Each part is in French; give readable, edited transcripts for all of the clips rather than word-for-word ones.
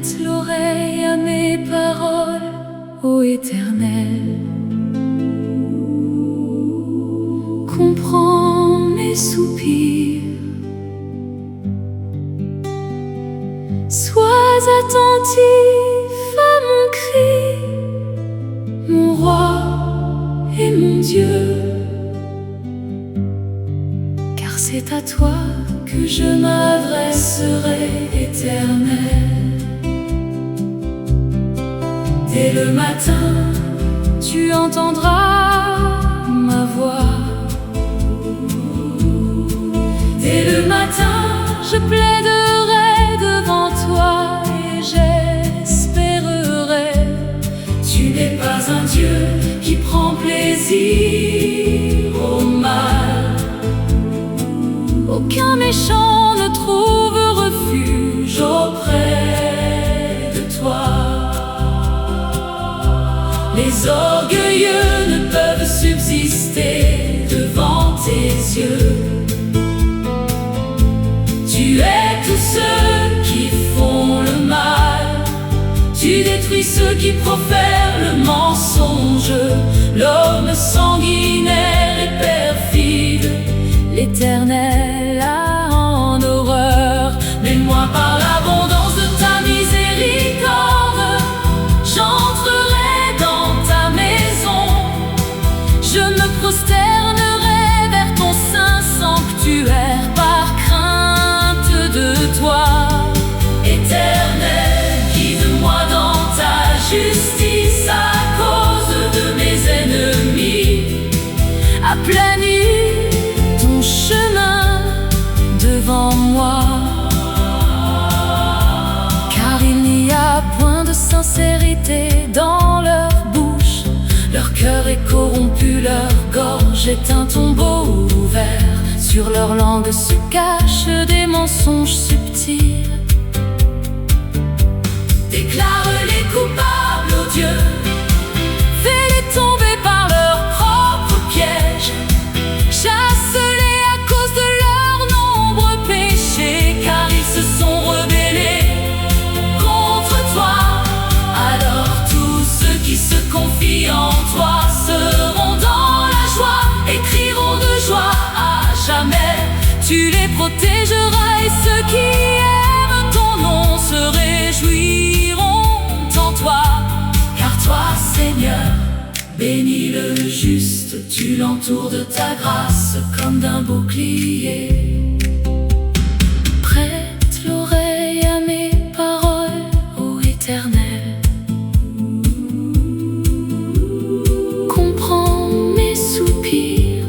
Prête l'oreille à mes paroles, ô Éternel. Comprends mes soupirs. Sois attentif à mon cri, mon roi et mon Dieu. Car c'est à toi que je m'adresserai, Éternel. Dès le matin, tu entendras ma voix. Dès le matin, je plaiderai devant toi et j'espérerai. Tu n'es pas un Dieu qui prend plaisir au mal. Aucun méchant ne trouve refuge auprès de toi. Les orgueilleux ne peuvent subsister devant tes yeux. Tu es tous ceux qui font le mal. Tu détruis ceux qui profèrent le mensonge. L'homme sanguinaire et perfide, l'Éternel a en horreur. Mais moi, par l'abondance de ta miséricorde, j'entrerai dans ta maison. Je me prosternerai vers ton saint sanctuaire par crainte de toi. Éternel, guide-moi dans ta justice à cause de mes ennemis. Aplanis ton chemin devant moi. Car il n'y a point de sincérité dans leur bouche. Leur cœur est corrompu, leur gorge est un tombeau ouvert. Sur leur langue se cachent des mensonges subtils. Déclare-les coupables, ô Dieu. Fais-les tomber par leur propre piège. Chasse-les à cause de leurs nombreux péchés, car ils se sont rebellés contre toi. Alors tous ceux qui se confient en toi seront dans la joie et crieront de joie à jamais. Tu les protégeras et ceux qui aiment ton nom se réjouiront en toi. Car toi, Seigneur, bénis le juste, tu l'entoures de ta grâce comme d'un bouclier. Prête l'oreille à mes paroles, ô Éternel. Comprends mes soupirs.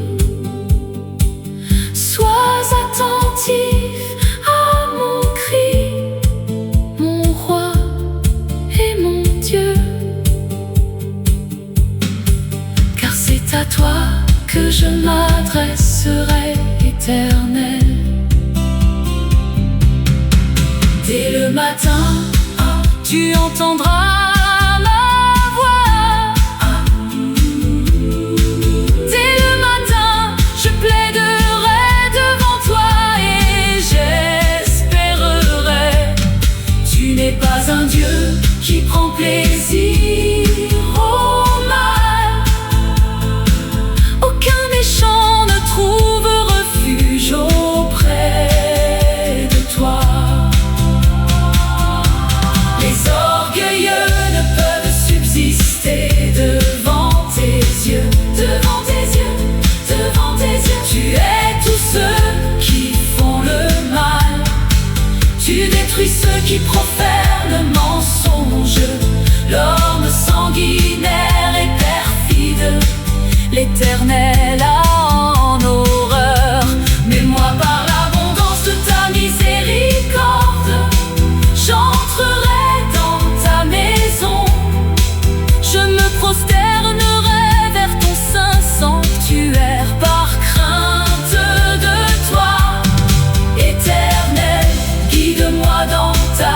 Sois attentif à mon cri, mon roi et mon Dieu. Car c'est à toi que je m'adresserai, Éternel. Dès le matin, tu entendras ma voix. Dès le matin, je plaiderai devant toi et j'espérerai. Tu n'es pas un Dieu qui prend plaisir au mal. Aucun méchant ne trouve refuge auprès de toi. Les orgueilleux ne peuvent subsister devant tes yeux. Devant tes yeux, devant tes yeux. Tu es tous ceux qui font le mal. Tu détruis ceux qui profèrent le mensonge. L'homme sanguinaire et perfide, l'Éternel a en horreur. Mais moi, par l'abondance de ta miséricorde, j'entrerai dans ta maison. Je me prosternerai vers ton saint sanctuaire par crainte de toi. Éternel, guide-moi dans ta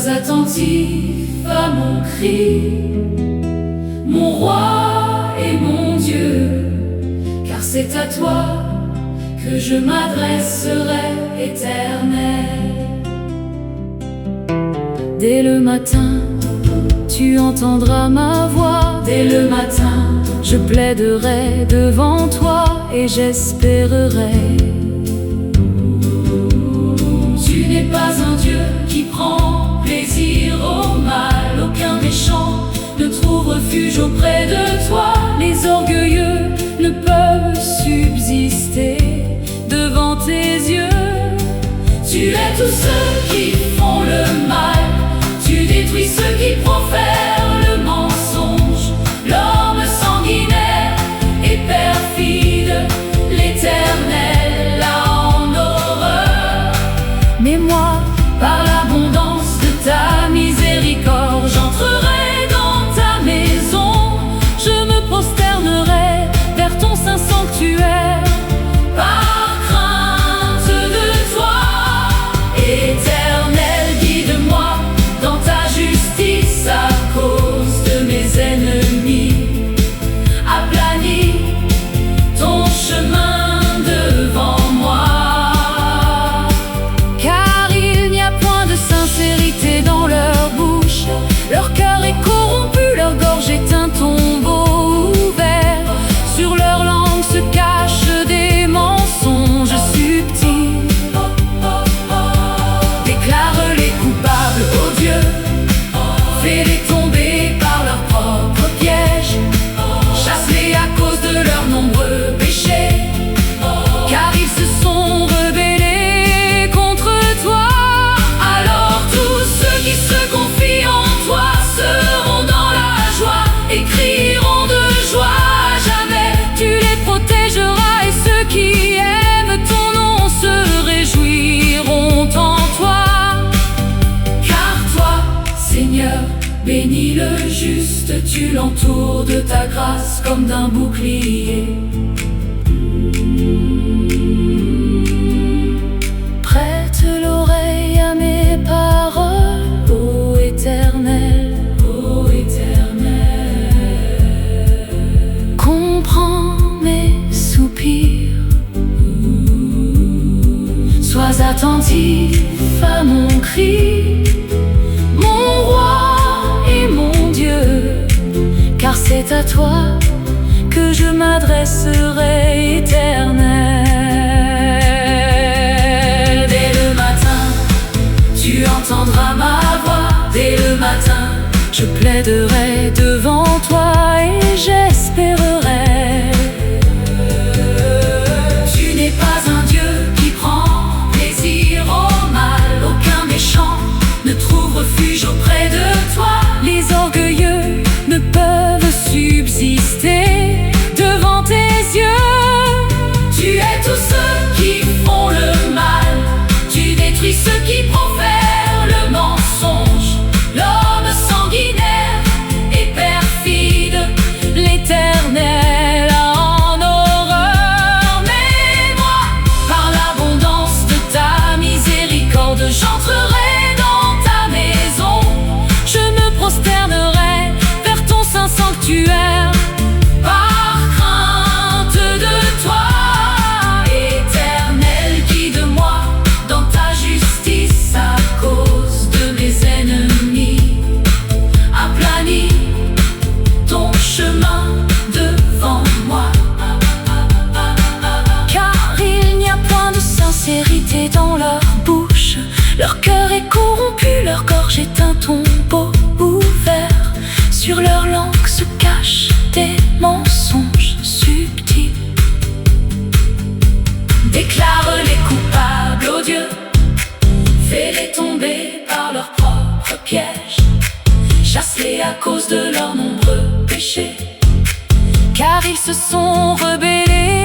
Sois attentif à mon cri, mon roi et mon Dieu, car c'est à toi que je m'adresserai, Éternel. Dès le matin, tu entendras ma voix. Dès le matin, je plaiderai devant toi et j'espérerai. Tu n'es pas un Dieu qui prend plaisir au mal. Aucun méchant ne trouve refuge auprès de toi. Les orgueilleux ne peuvent subsister devant tes yeux. Tu hais tous ceux qui font le mal. Tu détruis ceux qui profèrent le mensonge. L'homme sanguinaire et perfide, l'Éternel l'a en horreur. Mais moi, par l'abondance de ta miséricorde, j'entrerai dans ta maison. Je me prosternerai vers ton saint sanctuaire. Par crainte de toi, Éternel, guide-moi dans ta justice à cause de mes ennemis. Aplanis ton chemin devant moi. Car il n'y a point de sincérité dans leur bouche. Leur cœur est corrompu, leur gorge est un tombeau ouvert. Sur leur langue se cachent des mensonges subtils. Déclare les coupables, ô Dieu, fais-les tomber par leurs propres pièges. Chasse-les à cause de leurs nombreux péchés, car ils se sont rebellés contre toi. Alors tous ceux qui se confient en toi seront dans la joie et crieront de joie à jamais. Tu les protégeras et ceux qui aiment ton nom se réjouiront en toi. Car toi, Seigneur, bénis le juste, tu l'entoures de ta grâce comme d'un bouclier. Prête l'oreille à mes paroles, ô Éternel, ô Éternel. Comprends mes soupirs. Sois attentif à mon cri, mon roi et mon Dieu, car c'est à toi que je m'adresserai, Éternel. Dès le matin, tu entendras ma voix. Dès le matin, je plaiderai devant toi et j'espérerai. Tu n'es pas un Dieu qui prend plaisir au mal. Aucun méchant ne trouve refuge auprès de toi. Les orgueilleux ne peuvent subsister devant tes yeux. Tu hais tous ceux qui font le mal. Tu détruis ceux qui profèrent le mensonge. L'homme sanguinaire et perfide, l'Éternel a en horreur. Mais moi, par l'abondance de ta miséricorde, j'entrerai dans ta maison. Je me prosternerai vers ton saint sanctuaire. Par crainte de toi, Éternel, guide-moi dans ta justice à cause de mes ennemis. Aplanis ton chemin devant moi. Car il n'y a point de sincérité dans leur bouche. Leur cœur est corrompu, leur gorge est un tombeau ouvert. Sur leur langue se cachent des mensonges subtils. Déclare les coupables, ô Dieu, fais-les tomber par leurs propres pièges. Chasse-les à cause de leurs nombreux péchés, car ils se sont rebellés